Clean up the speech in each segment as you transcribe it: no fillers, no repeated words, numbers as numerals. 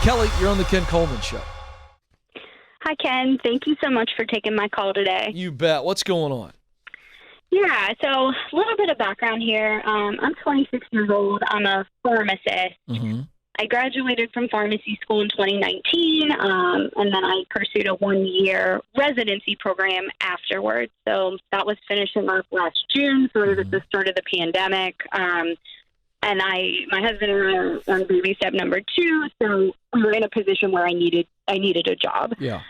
Kelly, you're on the Ken Coleman Show. Hi, Ken. Thank you so much for taking my call today. You bet. What's going on? Yeah, so a little bit of background here. I'm 26 years old. I'm a pharmacist. Mm-hmm. I graduated from pharmacy school in 2019, and then I pursued a one-year residency program afterwards. So that was finishing up last June, sort of at the start of the pandemic. And my husband and I are on baby step number 2, so we were in a position where I needed a job. Yeah.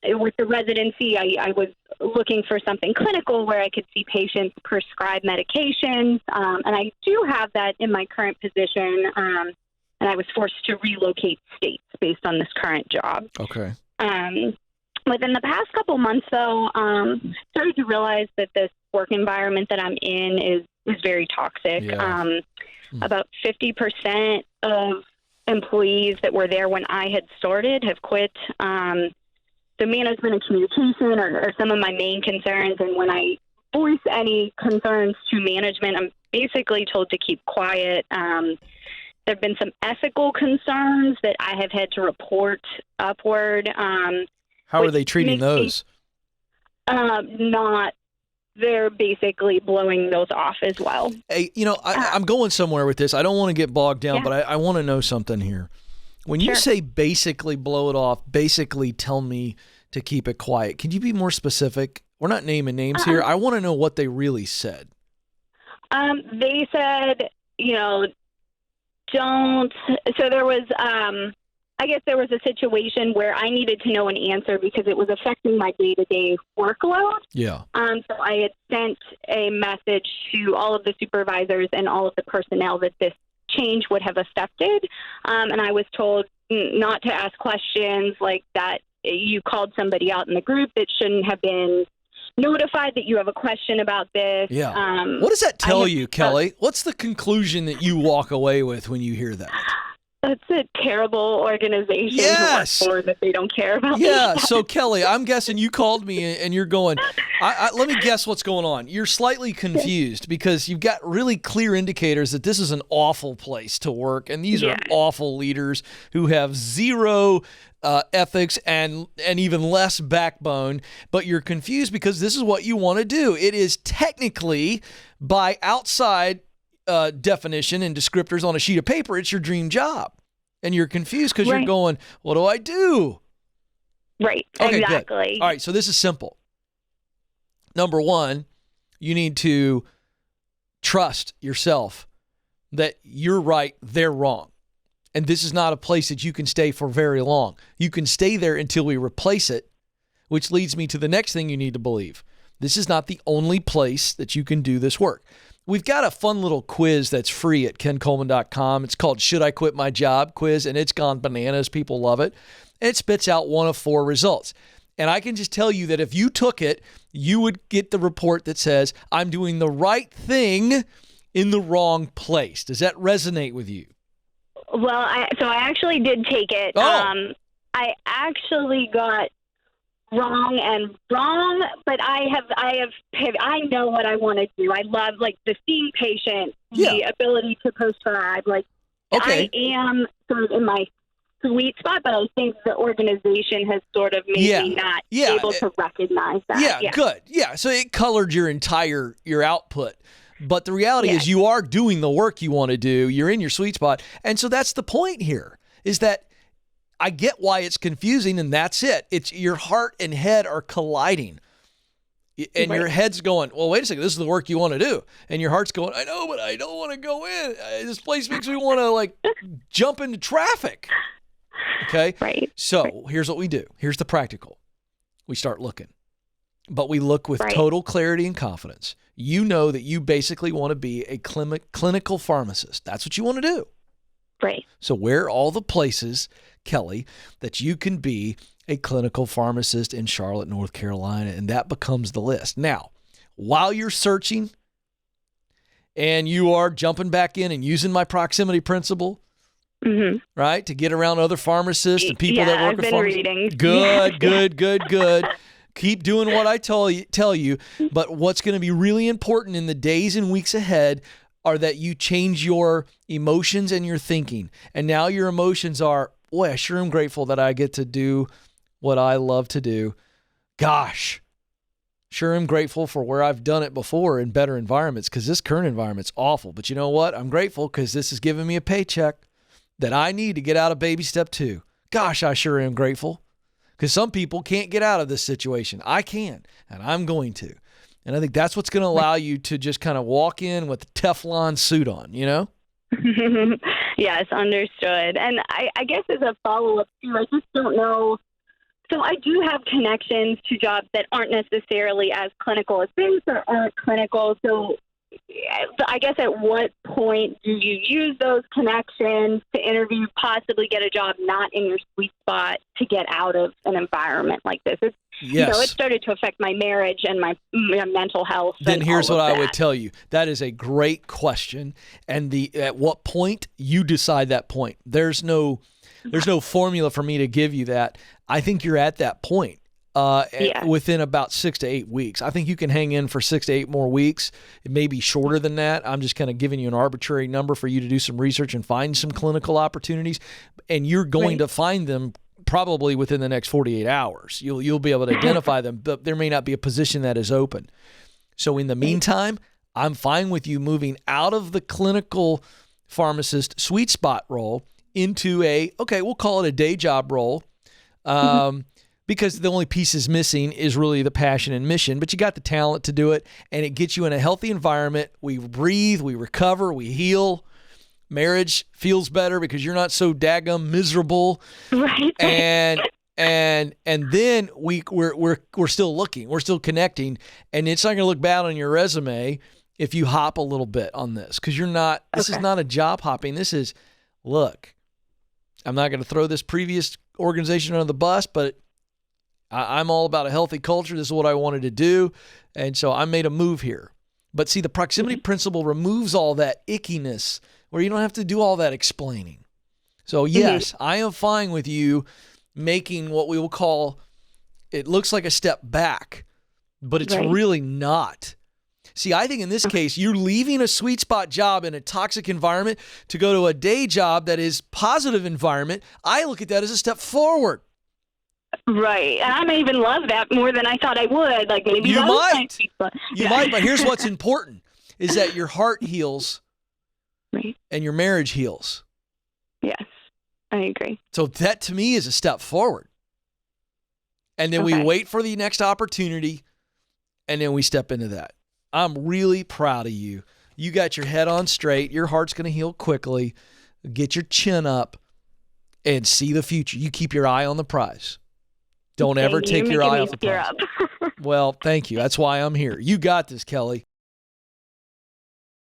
With the residency, I was looking for something clinical where I could see patients prescribe medications, and I do have that in my current position, and I was forced to relocate states based on this current job. Okay. Within the past couple months, though, started to realize that this work environment that I'm in is very toxic. Yeah. About 50% of employees that were there when I had started have quit. The management and communication are some of my main concerns, and when I voice any concerns to management, I'm basically told to keep quiet. There have been some ethical concerns that I have had to report upward. How are they treating those? They're basically blowing those off as well. Hey, I'm going somewhere with this. I don't want to get bogged down, but I want to know something here. When you say basically blow it off, basically tell me to keep it quiet. Can you be more specific? We're not naming names here. I want to know what they really said. They said, don't. So there was, I guess there was a situation where I needed to know an answer because it was affecting my day-to-day workload. Yeah. So I had sent a message to all of the supervisors and all of the personnel that this change would have affected. And I was told not to ask questions like that. You called somebody out in the group that shouldn't have been notified that you have a question about this. Yeah. What does that tell you, Kelly? What's the conclusion that you walk away with when you hear that? It's a terrible organization to work for that they don't care about me. Yeah, so Kelly, I'm guessing you called me and you're going, let me guess what's going on. You're slightly confused because you've got really clear indicators that this is an awful place to work, and these are awful leaders who have zero ethics and even less backbone, but you're confused because this is what you want to do. It is technically, by outside definition and descriptors on a sheet of paper, it's your dream job. And you're confused because you're going, what do I do? Right, okay, exactly. Good. All right, so this is simple. Number one, you need to trust yourself that you're right, they're wrong. And this is not a place that you can stay for very long. You can stay there until we replace it, which leads me to the next thing you need to believe. This is not the only place that you can do this work. We've got a fun little quiz that's free at kencoleman.com. It's called Should I Quit My Job quiz, and it's gone bananas. People love it. It spits out 1 of 4 results. And I can just tell you that if you took it, you would get the report that says, I'm doing the right thing in the wrong place. Does that resonate with you? Well, I actually did take it. Oh. I actually got wrong, but I know what I want to do. I love the seeing patient, the ability to prescribe. I am sort of in my sweet spot, but I think the organization has sort of made me not able to recognize that. Yeah, good. Yeah, so it colored your output. But the reality is you are doing the work you want to do. You're in your sweet spot. And so that's the point here, is that I get why it's confusing, and that's it. It's your heart and head are colliding. And your head's going, well, wait a second, this is the work you want to do. And your heart's going, I know, but I don't want to go in. This place makes me want to jump into traffic. Okay? Right. So here's what we do. Here's the practical. We start looking. But we look with total clarity and confidence. You know that you basically want to be a clinical pharmacist. That's what you want to do. Right. So where are all the places, Kelly, that you can be a clinical pharmacist in Charlotte, North Carolina? And that becomes the list. Now, while you're searching and you are jumping back in and using my proximity principle, right, to get around other pharmacists and people that work with pharmacists. I've been reading. Good. Keep doing what I tell you. But what's going to be really important in the days and weeks ahead, are that you change your emotions and your thinking. And now your emotions are, boy, I sure am grateful that I get to do what I love to do. Gosh, sure am grateful for where I've done it before in better environments, because this current environment's awful. But you know what? I'm grateful because this is giving me a paycheck that I need to get out of baby step 2. Gosh, I sure am grateful, because some people can't get out of this situation. I can, and I'm going to. And I think that's what's going to allow you to just kind of walk in with a Teflon suit on, you know? Yes, understood. And I guess as a follow-up too, I just don't know. So I do have connections to jobs that aren't necessarily as clinical as this or aren't clinical. So I guess at what point do you use those connections to interview, possibly get a job not in your sweet spot to get out of an environment like this? It's, yes. It started to affect my marriage and my mental health. Then here's what I would tell you. That is a great question. And at what point you decide that point. There's no formula for me to give you that. I think you're at that point. Within about 6 to 8 weeks. I think you can hang in for 6 to 8 more weeks. It may be shorter than that. I'm just kind of giving you an arbitrary number for you to do some research and find some clinical opportunities. And you're going to find them probably within the next 48 hours. You'll be able to identify them, but there may not be a position that is open. So in the meantime, I'm fine with you moving out of the clinical pharmacist sweet spot role into we'll call it a day job role. Because the only piece is missing is really the passion and mission, but you got the talent to do it, and it gets you in a healthy environment. We breathe, we recover, we heal. Marriage feels better because you're not so daggum miserable. Right. And then we're still looking, we're still connecting, and it's not going to look bad on your resume if you hop a little bit on this, because you're not. This is not a job hopping. This is, look, I'm not going to throw this previous organization under the bus, but I'm all about a healthy culture. This is what I wanted to do. And so I made a move here. But see, the proximity principle removes all that ickiness where you don't have to do all that explaining. So yes, I am fine with you making what we will call, it looks like a step back, but it's really not. See, I think in this case, you're leaving a sweet spot job in a toxic environment to go to a day job that is positive environment. I look at that as a step forward. Right. And I may even love that more than I thought I would. Like maybe you might. You might, but here's what's important is that your heart heals and your marriage heals. Yes, I agree. So that to me is a step forward. And then we wait for the next opportunity, and then we step into that. I'm really proud of you. You got your head on straight. Your heart's going to heal quickly. Get your chin up and see the future. You keep your eye on the prize. Don't ever take your eye off the prize. Well, thank you. That's why I'm here. You got this, Kelly.